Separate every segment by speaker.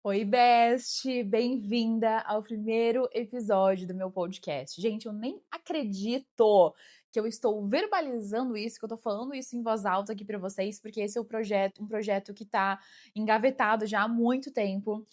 Speaker 1: Oi, Best! Bem-vinda ao primeiro episódio do meu podcast. Gente, eu nem acredito que eu estou verbalizando isso, que eu tô falando isso em voz alta aqui pra vocês, porque esse é um projeto que tá engavetado já há muito tempo.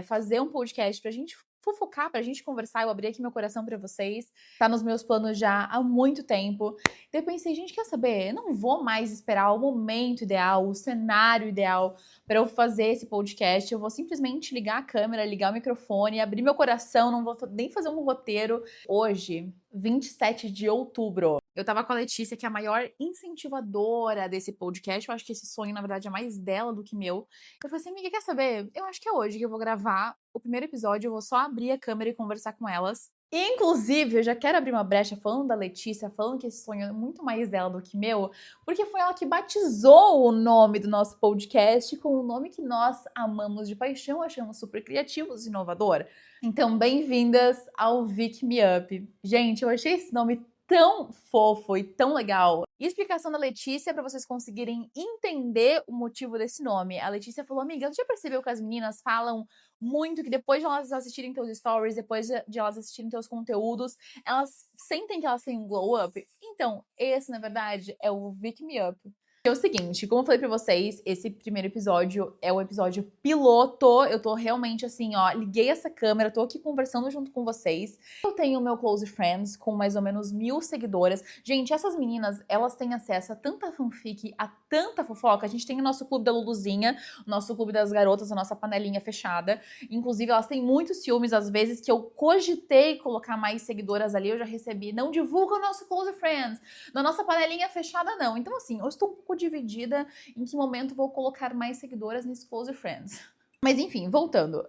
Speaker 1: Fazer um podcast pra gente fofocar, pra gente conversar, eu abri aqui meu coração pra vocês. Tá nos meus planos já há muito tempo. Daí eu pensei, gente, quer saber? Eu não vou mais esperar o momento ideal, o cenário ideal para eu fazer esse podcast. Eu vou simplesmente ligar a câmera, ligar o microfone, abrir meu coração, não vou nem fazer um roteiro. Hoje, 27 de outubro, eu tava com a Letícia, que é a maior incentivadora desse podcast. Eu acho que esse sonho, na verdade, é mais dela do que meu. Eu falei assim, amiga, quer saber? Eu acho que é hoje que eu vou gravar o primeiro episódio. Eu vou só abrir a câmera e conversar com elas. Inclusive, eu já quero abrir uma brecha falando da Letícia, falando que esse sonho é muito mais dela do que meu, porque foi ela que batizou o nome do nosso podcast com o nome que nós amamos de paixão, achamos super criativos e inovador. Então, bem-vindas ao Vick Me Up. Gente, eu achei esse nome tão fofo e tão legal. E explicação da Letícia para vocês conseguirem entender o motivo desse nome. A Letícia falou, amiga, você já percebeu que as meninas falam muito que depois de elas assistirem teus stories, depois de elas assistirem teus conteúdos, elas sentem que elas têm um glow up? Então, esse, na verdade, é o Vick Me Up. É o seguinte, como eu falei pra vocês, esse primeiro episódio é o episódio piloto. Eu tô realmente assim, ó, liguei essa câmera, tô aqui conversando junto com vocês. Eu tenho o meu Close Friends com mais ou menos 1000 seguidoras. Gente, essas meninas, elas têm acesso a tanta fanfic, a tanta fofoca. A gente tem o nosso clube da Luluzinha, o nosso clube das garotas, a nossa panelinha fechada. Inclusive, elas têm muitos ciúmes, às vezes, que eu cogitei colocar mais seguidoras ali. Eu já recebi, não divulga o nosso Close Friends. Na nossa panelinha fechada, não. Então, assim, eu estou um pouco dividida em que momento vou colocar mais seguidoras nesse Close Friends. Mas enfim, voltando.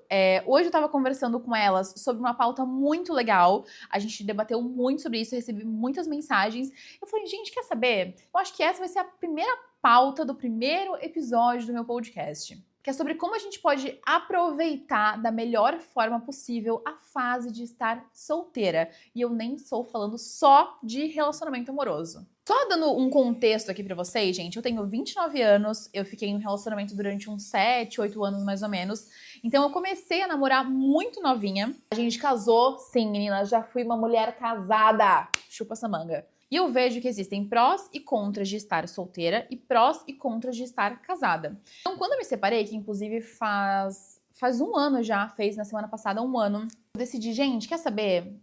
Speaker 1: Hoje eu tava conversando com elas sobre uma pauta muito legal. A gente debateu muito sobre isso, eu recebi muitas mensagens. Eu falei, gente, quer saber? Eu acho que essa vai ser a primeira pauta do primeiro episódio do meu podcast. Que é sobre como a gente pode aproveitar da melhor forma possível a fase de estar solteira. E eu nem estou falando só de relacionamento amoroso. Só dando um contexto aqui pra vocês, gente, eu tenho 29 anos, eu fiquei em um relacionamento durante uns 7, 8 anos mais ou menos. Então eu comecei a namorar muito novinha. A gente casou, sim, meninas, já fui uma mulher casada. Chupa essa manga. E eu vejo que existem prós e contras de estar solteira e prós e contras de estar casada. Então, quando eu me separei, que inclusive faz um ano já, fez na semana passada um ano, eu decidi, gente, quer saber?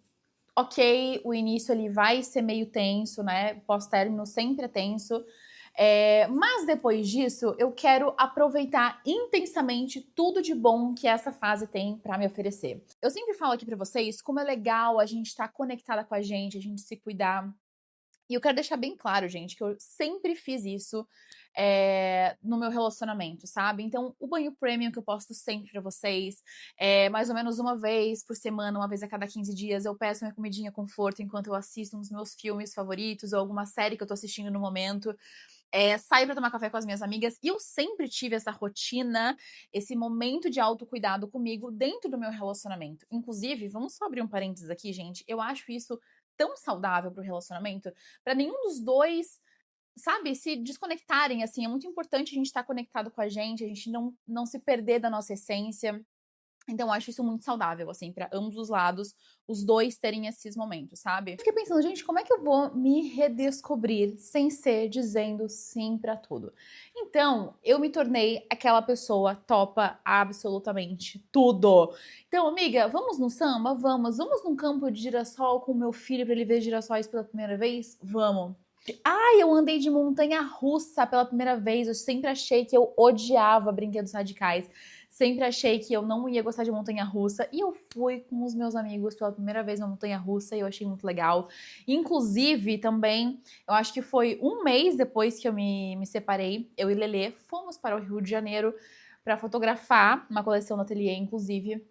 Speaker 1: Ok, o início ali vai ser meio tenso, né? Pós-término sempre é tenso. Mas depois disso, eu quero aproveitar intensamente tudo de bom que essa fase tem pra me oferecer. Eu sempre falo aqui pra vocês como é legal a gente estar conectada com a gente se cuidar. E eu quero deixar bem claro, gente, que eu sempre fiz isso no meu relacionamento, sabe? Então, o banho premium que eu posto sempre pra vocês, mais ou menos uma vez por semana, uma vez a cada 15 dias, eu peço minha comidinha conforto enquanto eu assisto um dos meus filmes favoritos ou alguma série que eu tô assistindo no momento. Saio pra tomar café com as minhas amigas e eu sempre tive essa rotina, esse momento de autocuidado comigo dentro do meu relacionamento. Inclusive, vamos só abrir um parênteses aqui, gente. Eu acho isso tão saudável pro relacionamento, pra nenhum dos dois, sabe, se desconectarem, assim. É muito importante a gente estar conectado com a gente não se perder da nossa essência. Então, eu acho isso muito saudável, assim, pra ambos os lados, os dois terem esses momentos, sabe? Eu fiquei pensando, gente, como é que eu vou me redescobrir sem ser dizendo sim pra tudo? Então, eu me tornei aquela pessoa topa absolutamente tudo. Então, amiga, vamos no samba? Vamos. Vamos num campo de girassol com o meu filho pra ele ver girassóis pela primeira vez? Vamos. Ai, eu andei de montanha-russa pela primeira vez. Eu sempre achei que eu odiava brinquedos radicais. Sempre achei que eu não ia gostar de montanha-russa. E eu fui com os meus amigos pela primeira vez na montanha-russa e eu achei muito legal. Inclusive, também, eu acho que foi um mês depois que eu me separei, eu e Lelê fomos para o Rio de Janeiro para fotografar uma coleção no ateliê, inclusive.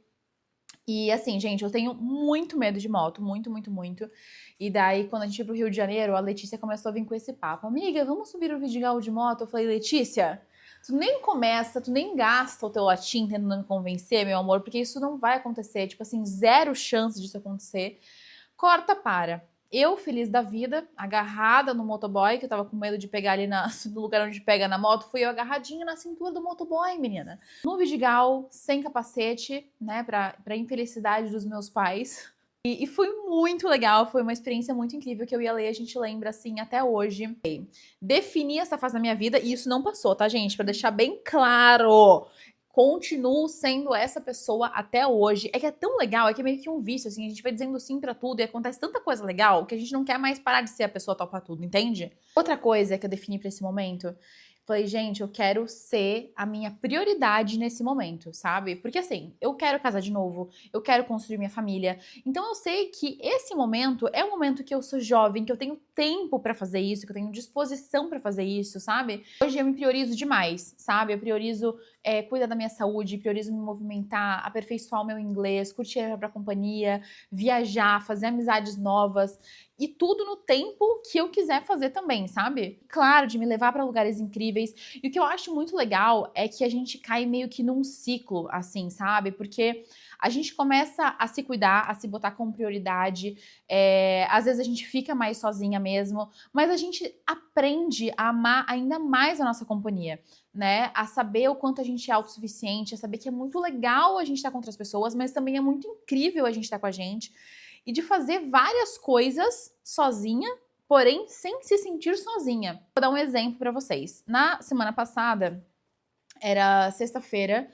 Speaker 1: E assim, gente, eu tenho muito medo de moto, muito, muito, muito. E daí, quando a gente ia pro Rio de Janeiro, a Letícia começou a vir com esse papo. Amiga, vamos subir o Vidigal de moto? Eu falei, Letícia, tu nem começa, tu nem gasta o teu latim tentando me convencer, meu amor, porque isso não vai acontecer. Tipo assim, zero chance disso acontecer. Corta, para. Eu, feliz da vida, agarrada no motoboy, que eu tava com medo de pegar ali no lugar onde pega na moto, fui eu agarradinha na cintura do motoboy, menina. No Vidigal, sem capacete, né, pra infelicidade dos meus pais. E foi muito legal, foi uma experiência muito incrível que eu e a Lei, a gente lembra, assim, até hoje. Defini essa fase da minha vida e isso não passou, tá, gente? Pra deixar bem claro. Continuo sendo essa pessoa até hoje. É que é tão legal, é que é meio que um vício, assim, a gente vai dizendo sim pra tudo e acontece tanta coisa legal que a gente não quer mais parar de ser a pessoa topa tudo, entende? Outra coisa que eu defini pra esse momento, falei, gente, eu quero ser a minha prioridade nesse momento, sabe? Porque assim, eu quero casar de novo, eu quero construir minha família. Então eu sei que esse momento é um momento que eu sou jovem, que eu tenho tempo pra fazer isso, que eu tenho disposição pra fazer isso, sabe? Hoje eu me priorizo demais, sabe? Eu priorizo cuidar da minha saúde, priorizo me movimentar, aperfeiçoar o meu inglês, curtir a própria companhia, viajar, fazer amizades novas e tudo no tempo que eu quiser fazer também, sabe? Claro, de me levar pra lugares incríveis. E o que eu acho muito legal é que a gente cai meio que num ciclo, assim, sabe? Porque a gente começa a se cuidar, a se botar como prioridade. Às vezes a gente fica mais sozinha mesmo, mas a gente aprende a amar ainda mais a nossa companhia, né? A saber o quanto a gente é autossuficiente, a saber que é muito legal a gente estar com outras pessoas, mas também é muito incrível a gente estar com a gente. E de fazer várias coisas sozinha, porém sem se sentir sozinha. Vou dar um exemplo para vocês. Na semana passada, era sexta-feira,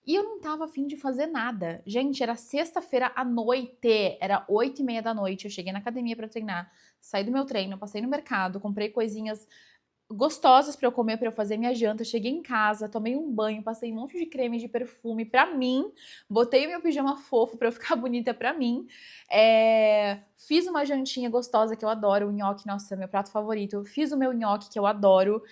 Speaker 1: e eu não tava afim de fazer nada. Gente, era sexta-feira à noite, era 8h30 da noite. Eu cheguei na academia pra treinar, saí do meu treino, passei no mercado, comprei coisinhas gostosas pra eu comer, pra eu fazer minha janta. Cheguei em casa, tomei um banho, passei um monte de creme de perfume pra mim, botei o meu pijama fofo pra eu ficar bonita pra mim. Fiz uma jantinha gostosa que eu adoro, o nhoque, nossa, meu prato favorito. Fiz o meu nhoque que eu adoro.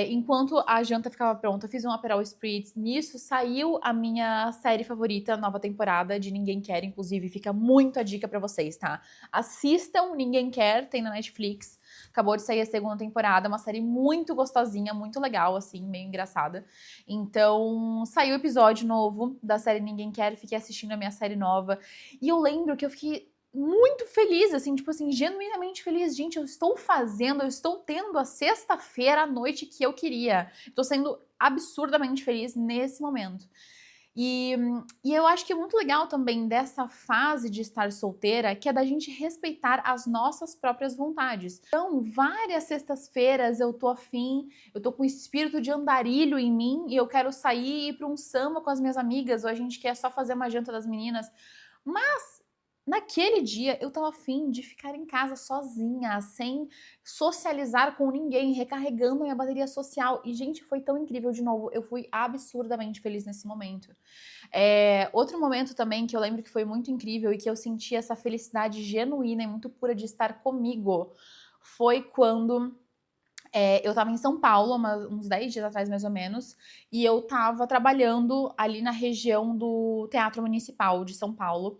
Speaker 1: Enquanto a janta ficava pronta, fiz um Aperol Spritz. Nisso saiu a minha série favorita, nova temporada de Ninguém Quer, inclusive fica muito a dica pra vocês, tá? Assistam Ninguém Quer, tem na Netflix. Acabou de sair a segunda temporada, uma série muito gostosinha, muito legal, assim, meio engraçada. Então, saiu o episódio novo da série Ninguém Quer, fiquei assistindo a minha série nova. E eu lembro que eu fiquei muito feliz, assim, tipo assim, genuinamente feliz. Gente, eu estou tendo a sexta-feira à noite que eu queria. Estou sendo absurdamente feliz nesse momento. E eu acho que é muito legal também dessa fase de estar solteira, que é da gente respeitar as nossas próprias vontades. Então, várias sextas-feiras eu tô afim, eu tô com o espírito de andarilho em mim e eu quero sair e ir pra um samba com as minhas amigas, ou a gente quer só fazer uma janta das meninas. Mas naquele dia eu tava afim de ficar em casa sozinha, sem socializar com ninguém, recarregando a minha bateria social. E, gente, foi tão incrível de novo. Eu fui absurdamente feliz nesse momento. Outro momento também que eu lembro que foi muito incrível e que eu senti essa felicidade genuína e muito pura de estar comigo foi quando eu tava em São Paulo, uns 10 dias atrás mais ou menos, e eu tava trabalhando ali na região do Teatro Municipal de São Paulo.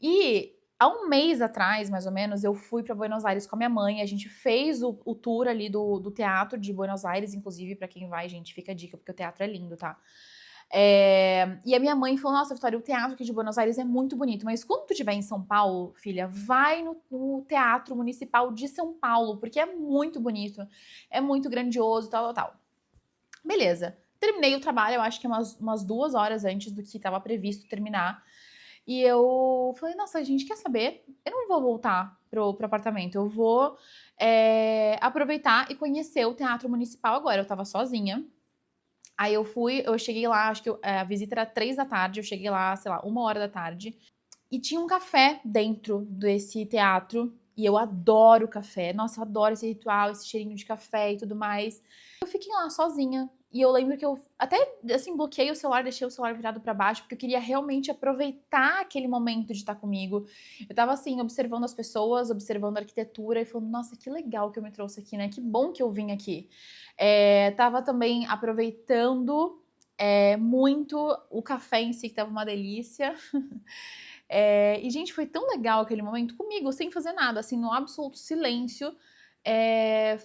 Speaker 1: E há um mês atrás, mais ou menos, eu fui para Buenos Aires com a minha mãe. A gente fez o tour ali do teatro de Buenos Aires, inclusive, para quem vai, gente, fica a dica, porque o teatro é lindo, tá? E a minha mãe falou: Nossa, Vitória, o teatro aqui de Buenos Aires é muito bonito, mas quando tu estiver em São Paulo, filha, vai no Teatro Municipal de São Paulo, porque é muito bonito, é muito grandioso, tal, tal, tal. Beleza. Terminei o trabalho, eu acho que umas 2 horas antes do que estava previsto terminar. E eu falei, nossa, gente, quer saber? Eu não vou voltar pro apartamento, eu vou aproveitar e conhecer o Teatro Municipal agora. Eu tava sozinha. Aí eu cheguei lá, acho que a visita era 3 da tarde, eu cheguei lá, sei lá, 1 hora da tarde. E tinha um café dentro desse teatro. E eu adoro café. Nossa, eu adoro esse ritual, esse cheirinho de café e tudo mais. Eu fiquei lá sozinha. E eu lembro que eu até, assim, bloqueei o celular, deixei o celular virado pra baixo, porque eu queria realmente aproveitar aquele momento de estar comigo. Eu tava, assim, observando as pessoas, observando a arquitetura e falando, nossa, que legal que eu me trouxe aqui, né? Que bom que eu vim aqui. Tava também aproveitando muito o café em si, que tava uma delícia. E, gente, foi tão legal aquele momento comigo, sem fazer nada, assim, no absoluto silêncio.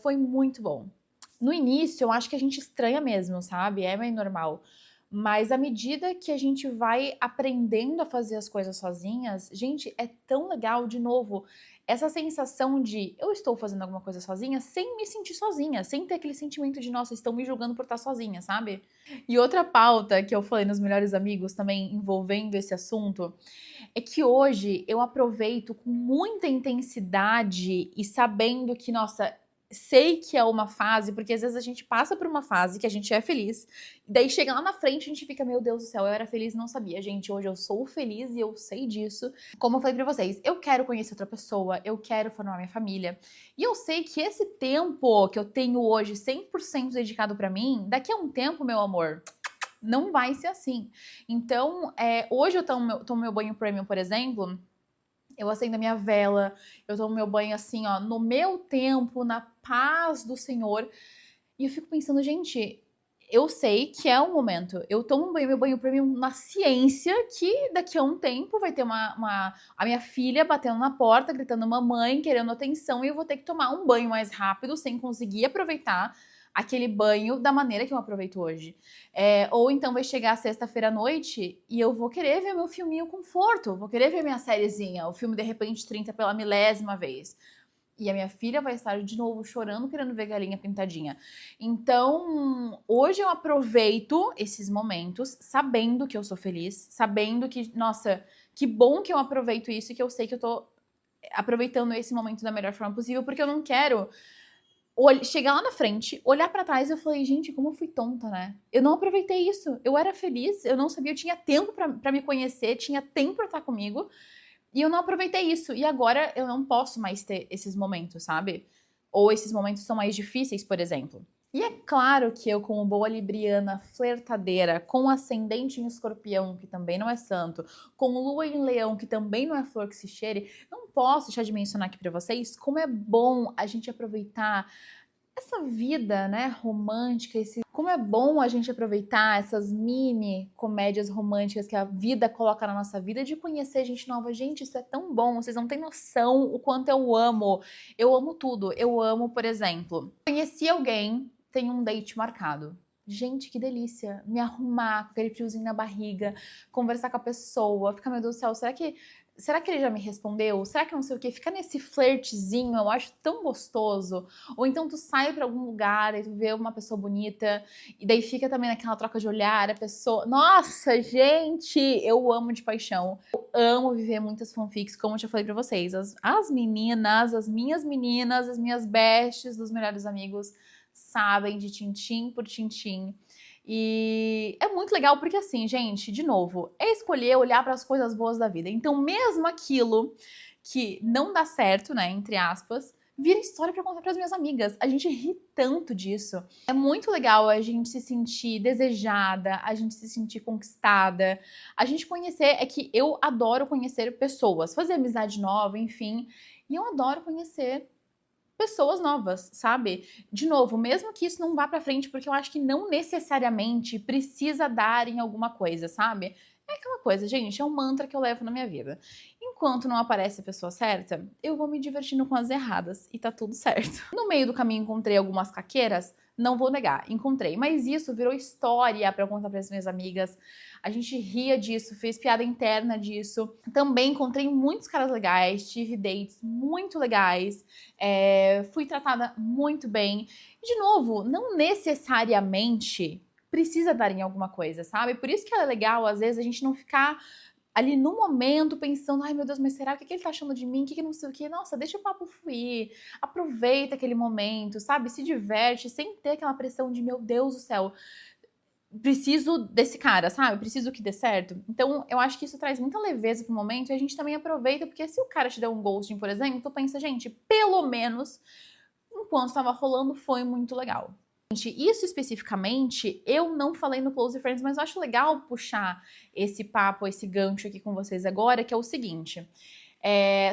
Speaker 1: Foi muito bom. No início, eu acho que a gente estranha mesmo, sabe? É meio normal. Mas à medida que a gente vai aprendendo a fazer as coisas sozinhas, gente, é tão legal, de novo, essa sensação de eu estou fazendo alguma coisa sozinha sem me sentir sozinha, sem ter aquele sentimento de, nossa, estão me julgando por estar sozinha, sabe? E outra pauta que eu falei nos Melhores Amigos também envolvendo esse assunto é que hoje eu aproveito com muita intensidade e sabendo que, nossa, sei que é uma fase, porque às vezes a gente passa por uma fase que a gente é feliz, e daí chega lá na frente e a gente fica, meu Deus do céu, eu era feliz e não sabia. Gente, hoje eu sou feliz e eu sei disso. Como eu falei pra vocês, eu quero conhecer outra pessoa, eu quero formar minha família. E eu sei que esse tempo que eu tenho hoje 100% dedicado pra mim, daqui a um tempo, meu amor, não vai ser assim. Então, hoje eu tomo meu banho premium, por exemplo, eu acendo a minha vela, eu tomo meu banho assim, ó, no meu tempo, na paz do Senhor. E eu fico pensando, gente, eu sei que é um momento. Eu tomo meu banho premium na ciência que daqui a um tempo vai ter a minha filha batendo na porta, gritando mamãe, querendo atenção, e eu vou ter que tomar um banho mais rápido sem conseguir aproveitar aquele banho da maneira que eu aproveito hoje. Ou então vai chegar sexta-feira à noite e eu vou querer ver meu filminho conforto, vou querer ver minha sériezinha, o filme De Repente 30 pela milésima vez. E a minha filha vai estar de novo chorando, querendo ver galinha pintadinha. Então, hoje eu aproveito esses momentos sabendo que eu sou feliz, sabendo que, nossa, que bom que eu aproveito isso e que eu sei que eu tô aproveitando esse momento da melhor forma possível, porque eu não quero chegar lá na frente, olhar pra trás e eu falei, gente, como eu fui tonta, né? Eu não aproveitei isso. Eu era feliz, eu não sabia, eu tinha tempo pra me conhecer, tinha tempo pra estar comigo. E eu não aproveitei isso. E agora eu não posso mais ter esses momentos, sabe? Ou esses momentos são mais difíceis, por exemplo. E é claro que eu, como boa libriana, flertadeira, com ascendente em escorpião, que também não é santo, com lua em leão, que também não é flor que se cheire, não posso deixar de mencionar aqui pra vocês como é bom a gente aproveitar essa vida, né, romântica, como é bom a gente aproveitar essas mini comédias românticas que a vida coloca na nossa vida, de conhecer gente nova. Gente, isso é tão bom, vocês não têm noção o quanto eu amo. Eu amo tudo. Eu amo, por exemplo, conheci alguém, tem um date marcado. Gente, que delícia. Me arrumar com aquele friozinho na barriga, conversar com a pessoa, ficar, meu Deus do céu, será que ele já me respondeu? Será que não sei o que? Fica nesse flertezinho, eu acho tão gostoso. Ou então tu sai pra algum lugar e tu vê uma pessoa bonita e daí fica também naquela troca de olhar, a pessoa... Nossa, gente, eu amo de paixão. Eu amo viver muitas fanfics, como eu já falei pra vocês. As meninas, as minhas bestes dos Melhores Amigos sabem de tintim por tintim. E é muito legal porque, assim, gente, de novo, é escolher olhar para as coisas boas da vida. Então, mesmo aquilo que não dá certo, né, entre aspas, vira história para contar para as minhas amigas. A gente ri tanto disso. É muito legal a gente se sentir desejada, a gente se sentir conquistada, a gente conhecer. É que eu adoro conhecer pessoas, fazer amizade nova, enfim. E eu adoro conhecer pessoas novas, sabe? De novo, mesmo que isso não vá pra frente, porque eu acho que não necessariamente precisa dar em alguma coisa, sabe? É aquela coisa, gente, é um mantra que eu levo na minha vida. Enquanto não aparece a pessoa certa, eu vou me divertindo com as erradas e tá tudo certo. No meio do caminho encontrei algumas caqueiras, não vou negar, encontrei, mas isso virou história pra eu contar pras minhas amigas. A gente ria disso, fez piada interna disso. Também encontrei muitos caras legais, tive dates muito legais, fui tratada muito bem. E, de novo, não necessariamente precisa dar em alguma coisa, sabe? Por isso que é legal, às vezes, a gente não ficar ali no momento pensando, ai meu Deus, mas será que ele tá achando de mim? O que não sei o que? Nossa, deixa o papo fluir, aproveita aquele momento, sabe? Se diverte sem ter aquela pressão de, meu Deus do céu, preciso desse cara, sabe? Preciso que dê certo. Então, eu acho que isso traz muita leveza pro momento e a gente também aproveita, porque se o cara te der um ghosting, por exemplo, tu pensa, gente, pelo menos, enquanto estava rolando, foi muito legal. Gente, isso especificamente, eu não falei no Close Friends, mas eu acho legal puxar esse papo, esse gancho aqui com vocês agora, que é o seguinte.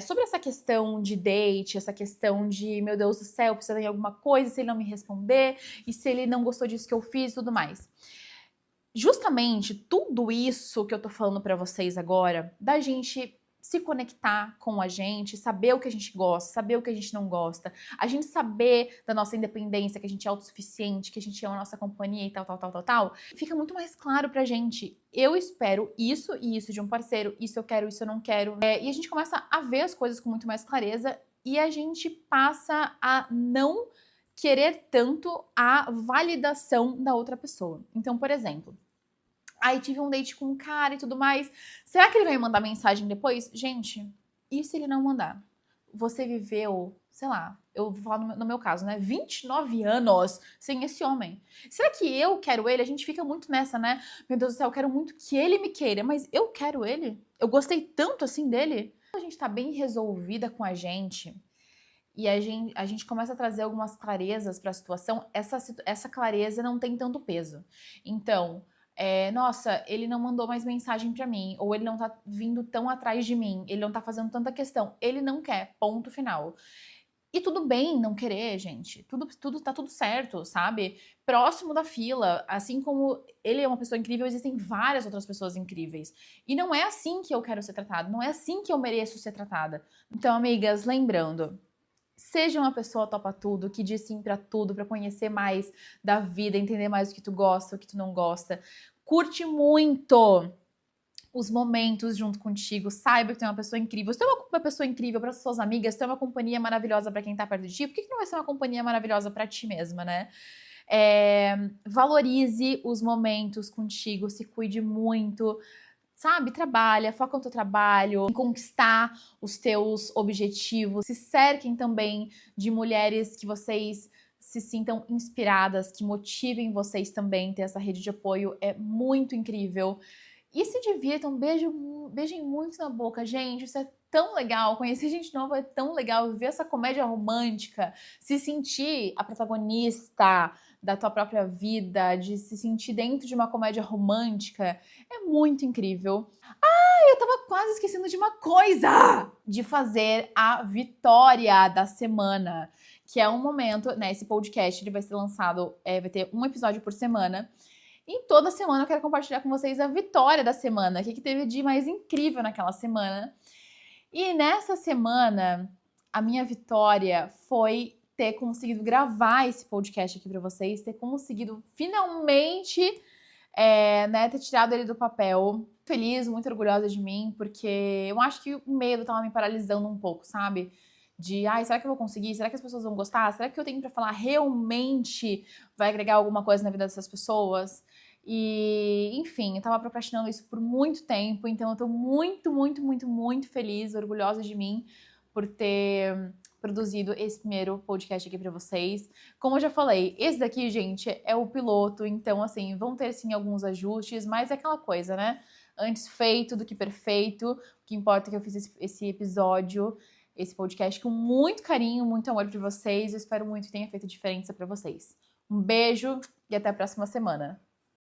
Speaker 1: Sobre essa questão de date, essa questão de, meu Deus do céu, precisa de alguma coisa, se ele não me responder, e se ele não gostou disso que eu fiz e tudo mais. Justamente tudo isso que eu tô falando pra vocês agora, da gente se conectar com a gente, saber o que a gente gosta, saber o que a gente não gosta, a gente saber da nossa independência, que a gente é autossuficiente, que a gente ama a nossa companhia e tal, fica muito mais claro pra gente. Eu espero isso e isso de um parceiro, isso eu quero, isso eu não quero. E a gente começa a ver as coisas com muito mais clareza e a gente passa a não querer tanto a validação da outra pessoa. Então, por exemplo, aí tive um date com um cara e tudo mais. Será que ele vai me mandar mensagem depois? Gente, e se ele não mandar? Você viveu, sei lá, eu vou falar no meu caso, né? 29 anos sem esse homem. Será que eu quero ele? A gente fica muito nessa, né? Meu Deus do céu, eu quero muito que ele me queira, mas eu quero ele? Eu gostei tanto assim dele? A gente tá bem resolvida com a gente e a gente começa a trazer algumas clarezas para a situação, essa clareza não tem tanto peso. Então, nossa, ele não mandou mais mensagem para mim, ou ele não tá vindo tão atrás de mim, ele não tá fazendo tanta questão, ele não quer, ponto final. E tudo bem não querer, gente. Tá tudo certo, sabe? Próximo da fila, assim como ele é uma pessoa incrível, existem várias outras pessoas incríveis. E não é assim que eu quero ser tratada, não é assim que eu mereço ser tratada. Então, amigas, lembrando, seja uma pessoa topa tudo, que diz sim pra tudo, pra conhecer mais da vida, entender mais o que tu gosta, o que tu não gosta. Curte muito os momentos junto contigo, saiba que tu é uma pessoa incrível. Se tu é uma pessoa incrível para suas amigas, se tu é uma companhia maravilhosa para quem tá perto de ti, por que não vai ser uma companhia maravilhosa para ti mesma, né? Valorize os momentos contigo, se cuide muito, sabe? Trabalha, foca no teu trabalho, em conquistar os teus objetivos. Se cerquem também de mulheres que vocês se sintam inspiradas, que motivem vocês também. Ter essa rede de apoio é muito incrível. E se divirtam, beijem muito na boca, gente. Isso é tão legal. Conhecer gente nova é tão legal. Ver essa comédia romântica, se sentir a protagonista da tua própria vida, de se sentir dentro de uma comédia romântica, é muito incrível. Eu tava quase esquecendo de uma coisa! De fazer a vitória da semana, que é um momento, né? Esse podcast ele vai ser lançado, vai ter um episódio por semana. E toda semana eu quero compartilhar com vocês a vitória da semana, o que teve de mais incrível naquela semana. E nessa semana, a minha vitória foi ter conseguido gravar esse podcast aqui para vocês, ter conseguido finalmente né, ter tirado ele do papel. Feliz, muito orgulhosa de mim, porque eu acho que o medo tava me paralisando um pouco, sabe? De, será que eu vou conseguir? Será que as pessoas vão gostar? Será que eu tenho para falar realmente vai agregar alguma coisa na vida dessas pessoas? E, enfim, eu tava procrastinando isso por muito tempo, então eu tô muito, muito, muito, muito feliz, orgulhosa de mim por ter produzido esse primeiro podcast aqui pra vocês. Como eu já falei, esse daqui, gente, é o piloto, então, assim, vão ter, sim, alguns ajustes, mas é aquela coisa, né? Antes feito do que perfeito. O que importa é que eu fiz esse episódio, esse podcast com muito carinho, muito amor pra vocês. Eu espero muito que tenha feito diferença pra vocês. Um beijo e até a próxima semana.